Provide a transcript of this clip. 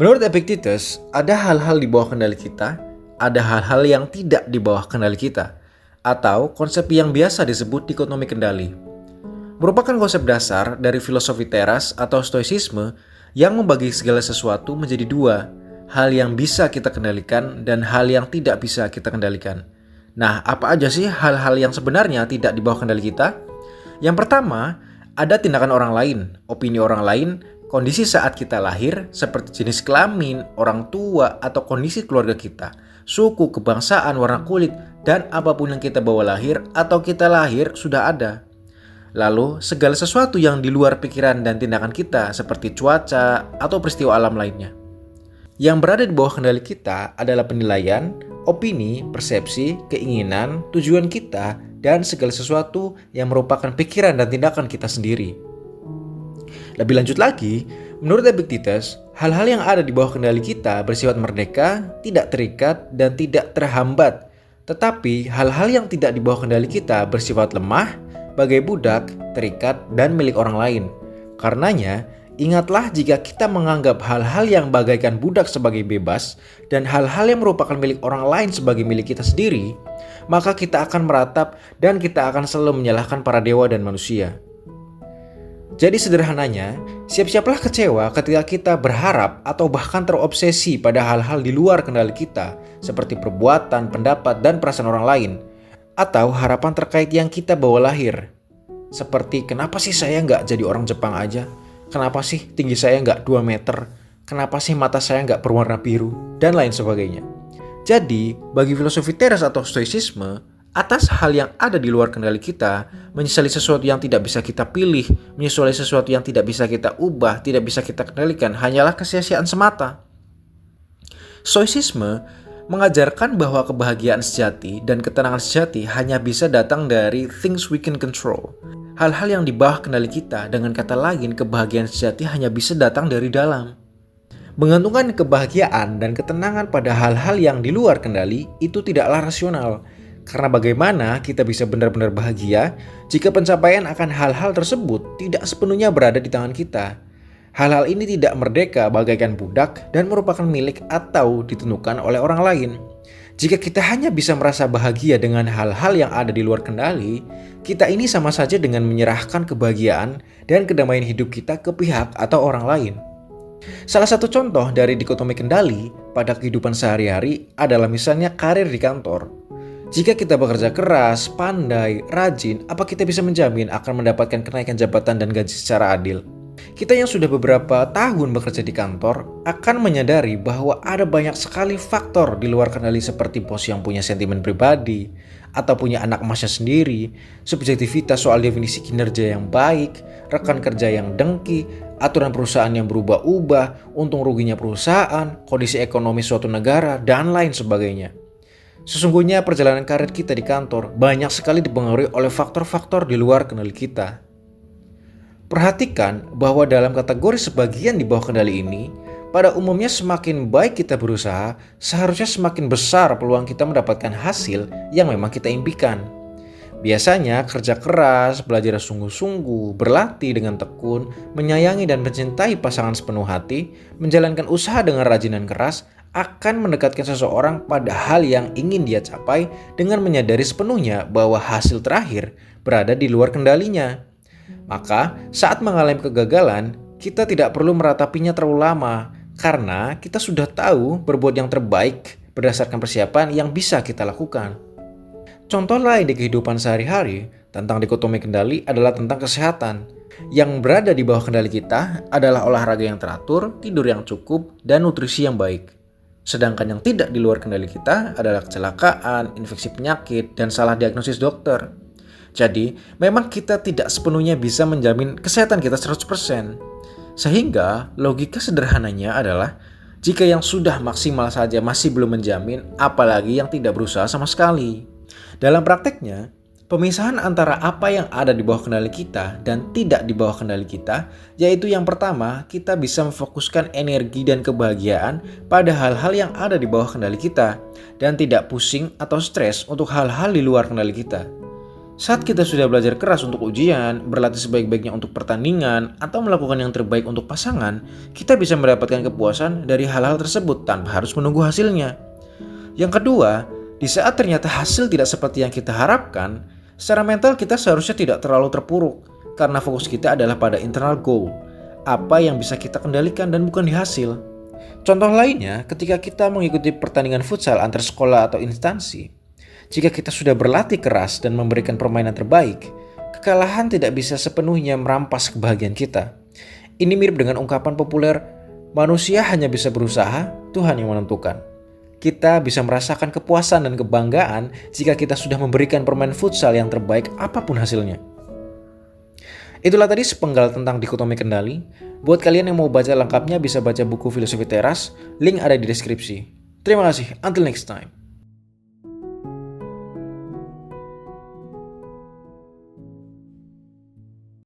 Menurut Epictetus, ada hal-hal di bawah kendali kita, ada hal-hal yang tidak di bawah kendali kita, atau konsep yang biasa disebut dikotomi kendali. Merupakan konsep dasar dari filosofi teras atau stoicisme yang membagi segala sesuatu menjadi dua, hal yang bisa kita kendalikan dan hal yang tidak bisa kita kendalikan. Nah, apa aja sih hal-hal yang sebenarnya tidak di bawah kendali kita? Yang pertama, ada tindakan orang lain, opini orang lain, kondisi saat kita lahir, seperti jenis kelamin, orang tua, atau kondisi keluarga kita, suku, kebangsaan, warna kulit, dan apapun yang kita bawa lahir atau kita lahir sudah ada. Lalu, segala sesuatu yang di luar pikiran dan tindakan kita, seperti cuaca atau peristiwa alam lainnya. Yang berada di bawah kendali kita adalah penilaian, opini, persepsi, keinginan, tujuan kita, dan segala sesuatu yang merupakan pikiran dan tindakan kita sendiri. Lebih lanjut lagi, menurut Epictetus, hal-hal yang ada di bawah kendali kita bersifat merdeka, tidak terikat, dan tidak terhambat. Tetapi hal-hal yang tidak di bawah kendali kita bersifat lemah, bagai budak, terikat, dan milik orang lain. Karenanya, ingatlah jika kita menganggap hal-hal yang bagaikan budak sebagai bebas dan hal-hal yang merupakan milik orang lain sebagai milik kita sendiri, maka kita akan meratap dan kita akan selalu menyalahkan para dewa dan manusia. Jadi sederhananya, siap-siaplah kecewa ketika kita berharap atau bahkan terobsesi pada hal-hal di luar kendali kita, seperti perbuatan, pendapat, dan perasaan orang lain, atau harapan terkait yang kita bawa lahir. Seperti kenapa sih saya nggak jadi orang Jepang aja? Kenapa sih tinggi saya nggak 2 meter? Kenapa sih mata saya nggak berwarna biru? Dan lain sebagainya. Jadi, bagi filosofi teras atau stoicisme, atas hal yang ada di luar kendali kita, menyesali sesuatu yang tidak bisa kita pilih, menyesali sesuatu yang tidak bisa kita ubah, tidak bisa kita kendalikan, hanyalah kesia-siaan semata. Stoicisme mengajarkan bahwa kebahagiaan sejati dan ketenangan sejati hanya bisa datang dari things we can control. Hal-hal yang di bawah kendali kita, dengan kata lain, kebahagiaan sejati hanya bisa datang dari dalam. Menggantungkan kebahagiaan dan ketenangan pada hal-hal yang di luar kendali itu tidaklah rasional. Karena bagaimana kita bisa benar-benar bahagia jika pencapaian akan hal-hal tersebut tidak sepenuhnya berada di tangan kita. Hal-hal ini tidak merdeka bagaikan budak dan merupakan milik atau ditentukan oleh orang lain. Jika kita hanya bisa merasa bahagia dengan hal-hal yang ada di luar kendali, kita ini sama saja dengan menyerahkan kebahagiaan dan kedamaian hidup kita ke pihak atau orang lain. Salah satu contoh dari dikotomi kendali pada kehidupan sehari-hari adalah misalnya karir di kantor. Jika kita bekerja keras, pandai, rajin, apa kita bisa menjamin akan mendapatkan kenaikan jabatan dan gaji secara adil? Kita yang sudah beberapa tahun bekerja di kantor akan menyadari bahwa ada banyak sekali faktor di luar kendali seperti bos yang punya sentimen pribadi, atau punya anak emasnya sendiri, subjektivitas soal definisi kinerja yang baik, rekan kerja yang dengki, aturan perusahaan yang berubah-ubah, untung ruginya perusahaan, kondisi ekonomi suatu negara, dan lain sebagainya. Sesungguhnya perjalanan karir kita di kantor banyak sekali dipengaruhi oleh faktor-faktor di luar kendali kita. Perhatikan bahwa dalam kategori sebagian di bawah kendali ini, pada umumnya semakin baik kita berusaha, seharusnya semakin besar peluang kita mendapatkan hasil yang memang kita impikan. Biasanya kerja keras, belajar sungguh-sungguh, berlatih dengan tekun, menyayangi dan mencintai pasangan sepenuh hati, menjalankan usaha dengan rajin dan keras, akan mendekatkan seseorang pada hal yang ingin dia capai dengan menyadari sepenuhnya bahwa hasil terakhir berada di luar kendalinya. Maka, saat mengalami kegagalan, kita tidak perlu meratapinya terlalu lama karena kita sudah tahu berbuat yang terbaik berdasarkan persiapan yang bisa kita lakukan. Contoh lain di kehidupan sehari-hari tentang dikotomi kendali adalah tentang kesehatan. Yang berada di bawah kendali kita adalah olahraga yang teratur, tidur yang cukup, dan nutrisi yang baik. Sedangkan yang tidak di luar kendali kita adalah kecelakaan, infeksi penyakit, dan salah diagnosis dokter. Jadi, memang kita tidak sepenuhnya bisa menjamin kesehatan kita 100%. Sehingga, logika sederhananya adalah, jika yang sudah maksimal saja masih belum menjamin, apalagi yang tidak berusaha sama sekali. Dalam prakteknya, pemisahan antara apa yang ada di bawah kendali kita dan tidak di bawah kendali kita, yaitu yang pertama, kita bisa memfokuskan energi dan kebahagiaan pada hal-hal yang ada di bawah kendali kita, dan tidak pusing atau stres untuk hal-hal di luar kendali kita. Saat kita sudah belajar keras untuk ujian, berlatih sebaik-baiknya untuk pertandingan, atau melakukan yang terbaik untuk pasangan, kita bisa mendapatkan kepuasan dari hal-hal tersebut tanpa harus menunggu hasilnya. Yang kedua, di saat ternyata hasil tidak seperti yang kita harapkan, secara mental kita seharusnya tidak terlalu terpuruk, karena fokus kita adalah pada internal goal, apa yang bisa kita kendalikan dan bukan di hasil. Contoh lainnya, ketika kita mengikuti pertandingan futsal antar sekolah atau instansi, jika kita sudah berlatih keras dan memberikan permainan terbaik, kekalahan tidak bisa sepenuhnya merampas kebahagiaan kita. Ini mirip dengan ungkapan populer, manusia hanya bisa berusaha, Tuhan yang menentukan. Kita bisa merasakan kepuasan dan kebanggaan jika kita sudah memberikan permainan futsal yang terbaik apapun hasilnya. Itulah tadi sepenggal tentang dikotomi kendali. Buat kalian yang mau baca lengkapnya bisa baca buku Filosofi Teras, link ada di deskripsi. Terima kasih, until next time.